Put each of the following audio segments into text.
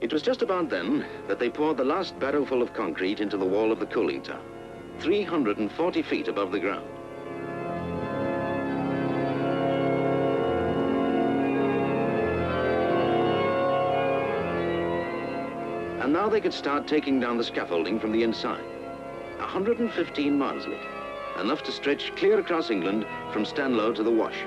It was just about then that they poured the last barrowful of concrete into the wall of the cooling tower, 340 feet above the ground. And now they could start taking down the scaffolding from the inside. 115 miles of it, enough to stretch clear across England from Stanlow to the Wash.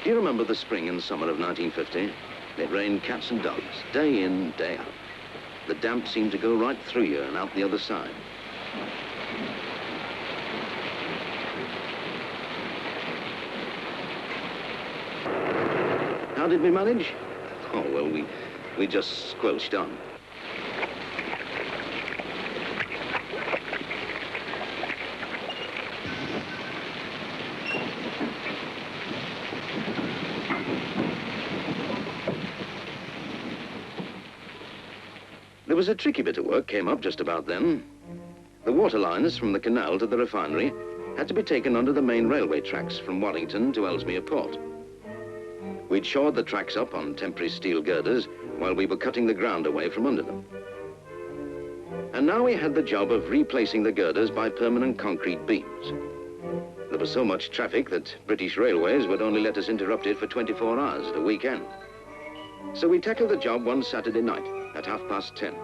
Do you remember the spring and summer of 1950? It rained cats and dogs, day in, day out. The damp seemed to go right through you and out the other side. How did we manage? Oh, well, we just squelched on. There was a tricky bit of work came up just about then. The water lines from the canal to the refinery had to be taken under the main railway tracks from Warrington to Ellesmere Port. We'd shored the tracks up on temporary steel girders while we were cutting the ground away from under them. And now we had the job of replacing the girders by permanent concrete beams. There was so much traffic that British Railways would only let us interrupt it for 24 hours at a weekend. So we tackled the job one Saturday night at 10:30.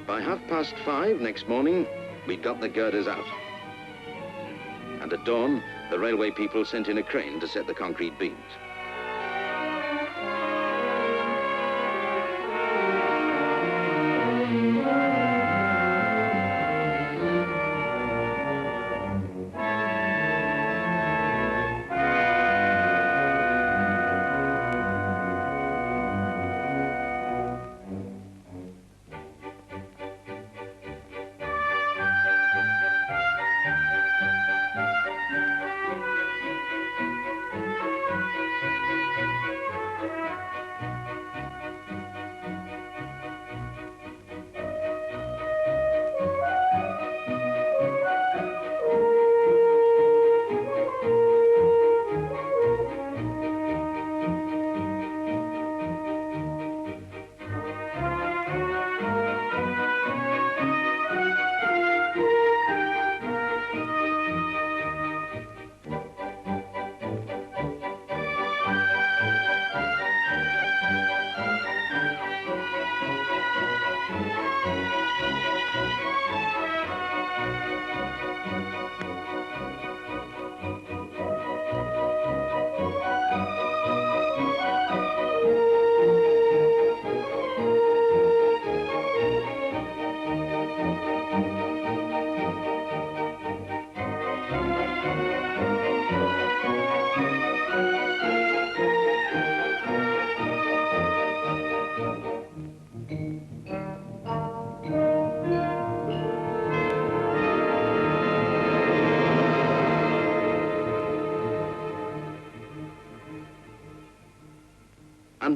By 5:30 next morning, we'd got the girders out. And at dawn, the railway people sent in a crane to set the concrete beams.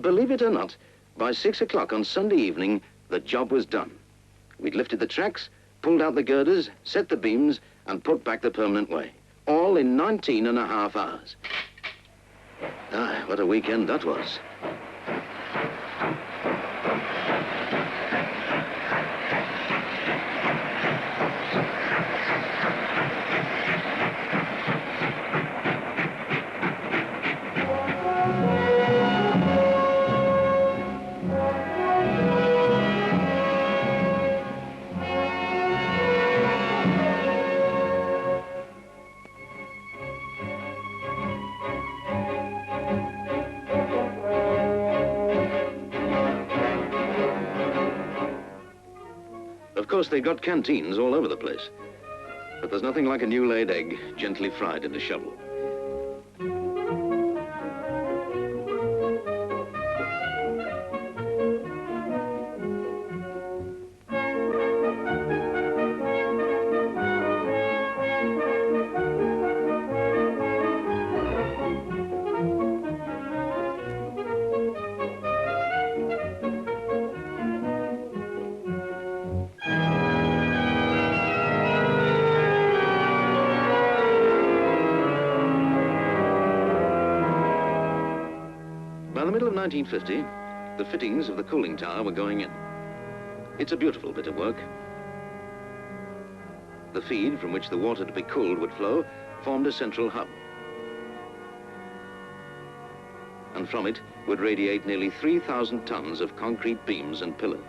And believe it or not, by 6 o'clock on Sunday evening, the job was done. We'd lifted the tracks, pulled out the girders, set the beams, and put back the permanent way. All in 19.5 hours. Ah, what a weekend that was. Of course, they've got canteens all over the place. But there's nothing like a new-laid egg, gently fried in a shovel. By the middle of 1950, the fittings of the cooling tower were going in. It's a beautiful bit of work. The feed from which the water to be cooled would flow formed a central hub. And from it would radiate nearly 3,000 tons of concrete beams and pillars.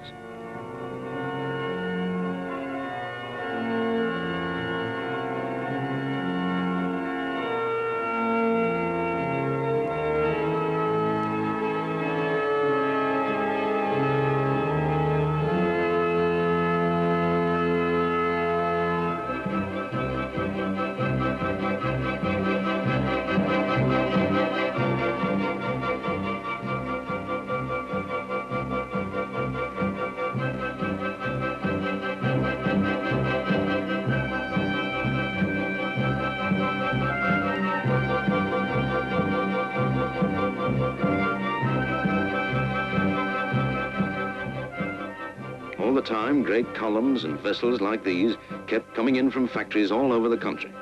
All the time, great columns and vessels like these kept coming in from factories all over the country.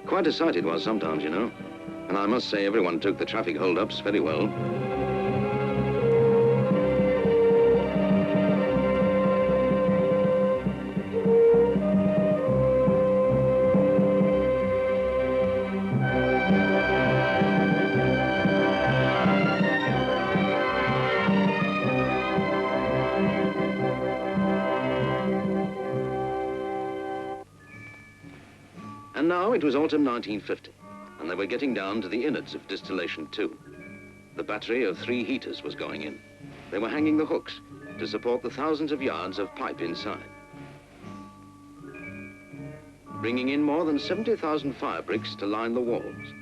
Quite a sight it was sometimes, you know. And I must say everyone took the traffic hold-ups very well. And now it was autumn 1950, and they were getting down to the innards of Distillation 2. The battery of 3 heaters was going in. They were hanging the hooks to support the thousands of yards of pipe inside. Bringing in more than 70,000 fire bricks to line the walls.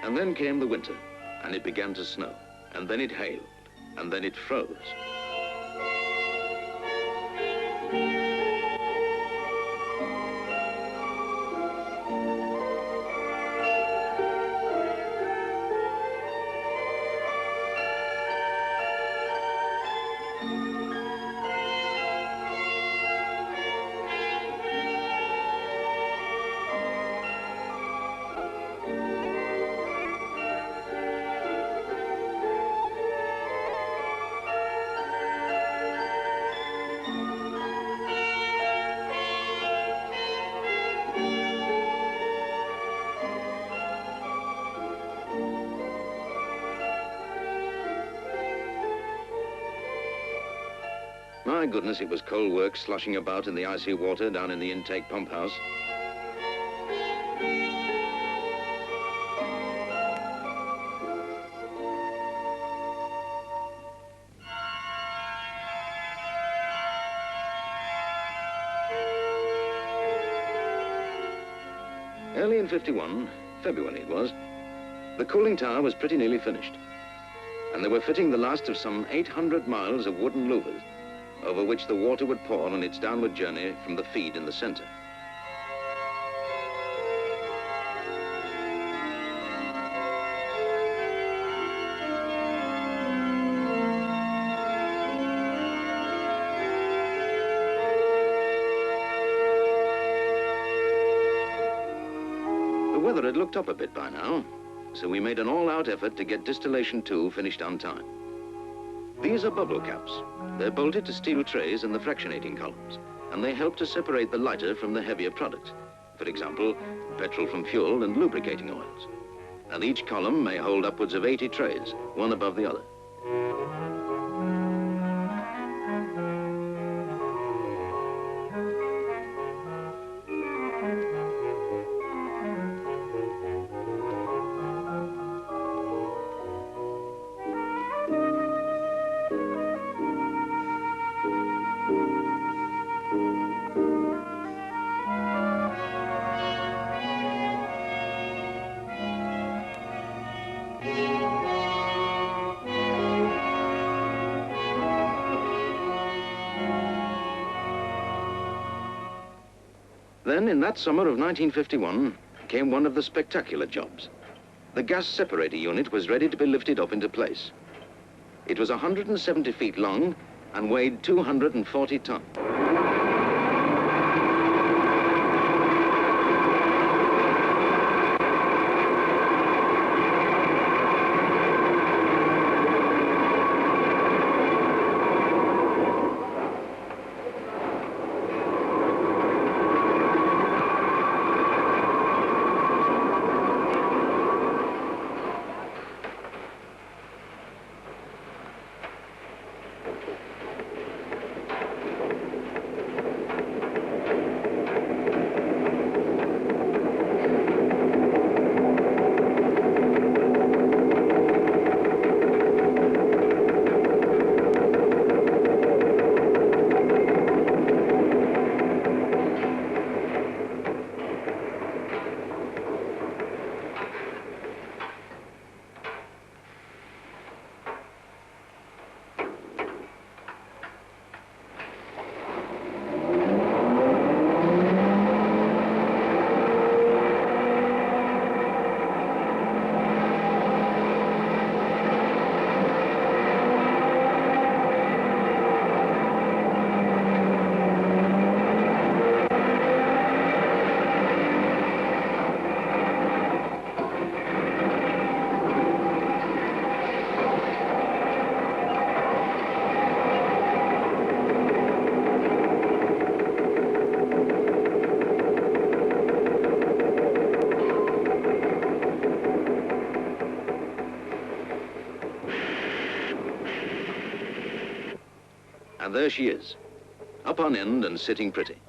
And then came the winter, and it began to snow, and then it hailed, and then it froze. my goodness, it was coal work sloshing about in the icy water down in the intake pump house. Early in '51, February it was, the cooling tower was pretty nearly finished, and they were fitting the last of some 800 miles of wooden louvers over which the water would pour on its downward journey from the feed in the center. The weather had looked up a bit by now, so we made an all-out effort to get Distillation 2 finished on time. These are bubble caps. They're bolted to steel trays in the fractionating columns, and they help to separate the lighter from the heavier products. For example, petrol from fuel and lubricating oils. And each column may hold upwards of 80 trays, one above the other. Then, in that summer of 1951, came one of the spectacular jobs. The gas separator unit was ready to be lifted up into place. It was 170 feet long and weighed 240 tons. And there she is, up on end and sitting pretty.